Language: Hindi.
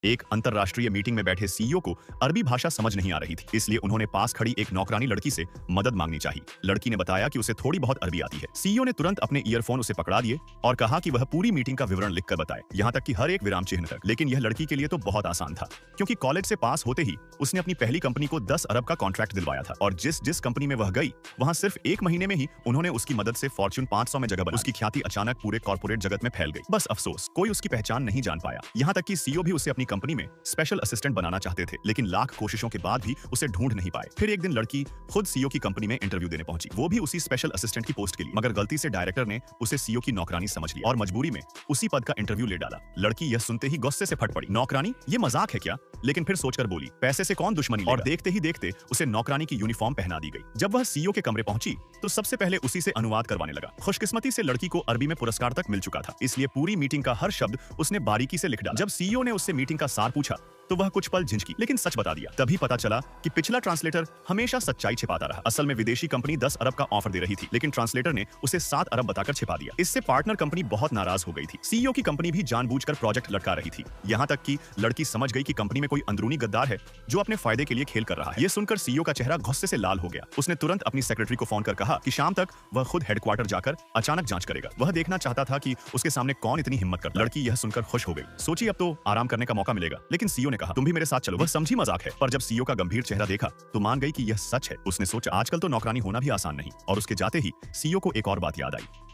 एक अंतरराष्ट्रीय मीटिंग में बैठे सीईओ को अरबी भाषा समझ नहीं आ रही थी, इसलिए उन्होंने पास खड़ी एक नौकरानी लड़की से मदद मांगनी चाहिए। लड़की ने बताया कि उसे थोड़ी बहुत अरबी आती है। सीईओ ने तुरंत अपने ईयरफोन उसे पकड़ा दिए और कहा कि वह पूरी मीटिंग का विवरण लिखकर बताए, यहाँ तक कि हर एक विराम चिन्ह तक। लेकिन यह लड़की के लिए तो बहुत आसान था, क्योंकि कॉलेज से पास होते ही उसने अपनी पहली कंपनी को 10 अरब का कॉन्ट्रैक्ट दिलवाया था और जिस जिस कंपनी में वह गई वहां सिर्फ 1 महीने में ही उन्होंने उसकी मदद से फॉर्च्यून 500 में जगह बनाई। उसकी ख्याति अचानक पूरे कॉर्पोरेट जगत में फैल गई। बस अफसोस, कोई उसकी पहचान नहीं जान पाया। यहाँ तक कि सीईओ भी उसे अपनी कंपनी में स्पेशल असिस्टेंट बनाना चाहते थे, लेकिन लाख कोशिशों के बाद भी उसे ढूंढ नहीं पाए। फिर एक दिन लड़की खुद सीईओ की कंपनी में इंटरव्यू देने पहुंची, वो भी उसी स्पेशल असिस्टेंट की पोस्ट के लिए। मगर गलती से डायरेक्टर ने उसे सीईओ की नौकरानी समझ लिया और मजबूरी में उसी पद का इंटरव्यू ले डाला। लड़की यह सुनते ही गुस्से से फट पड़ी। नौकरानी, ये मजाक है क्या? लेकिन फिर सोचकर बोली, पैसे से कौन दुश्मनी लेगा? और देखते ही देखते उसे नौकरानी की यूनिफॉर्म पहना दी गई। जब वह सीईओ के कमरे पहुंची तो सबसे पहले उसी से अनुवाद करवाने लगा। खुशकिस्मती से लड़की को अरबी में पुरस्कार तक मिल चुका था, इसलिए पूरी मीटिंग का हर शब्द उसने बारीकी से लिख डाला। जब सीईओ ने उससे मीटिंग का सार पूछा तो वह कुछ पल झिझकी, लेकिन सच बता दिया। तभी पता चला कि पिछला ट्रांसलेटर हमेशा सच्चाई छिपाता रहा। असल में विदेशी कंपनी 10 अरब का ऑफर दे रही थी, लेकिन ट्रांसलेटर ने उसे 7 अरब बताकर छिपा दिया। इससे पार्टनर कंपनी बहुत नाराज हो गई थी। सीईओ की कंपनी भी जानबूझकर प्रोजेक्ट लटका रही थी। यहाँ तक कि लड़की समझ गई कि कंपनी में कोई अंदरूनी गद्दार है जो अपने फायदे के लिए खेल कर रहा है। ये सुनकर सीईओ का चेहरा गुस्से से लाल हो गया। उसने तुरंत अपनी सेक्रेटरी को फोन कर कहा कि शाम तक वह खुद हेडक्वार्टर जाकर अचानक जांच करेगा। वह देखना चाहता था कि उसके सामने कौन इतनी हिम्मत करता है। लड़की यह सुनकर खुश हो गई, सोची अब तो आराम करने का मौका मिलेगा। लेकिन सीईओ ने कहा, तुम भी मेरे साथ चलो। वह समझी मजाक है, पर जब सीईओ का गंभीर चेहरा देखा तो मान गई कि यह सच है। उसने सोचा आजकल तो नौकरानी होना भी आसान नहीं, और उसके जाते ही सीईओ को एक और बात याद आई।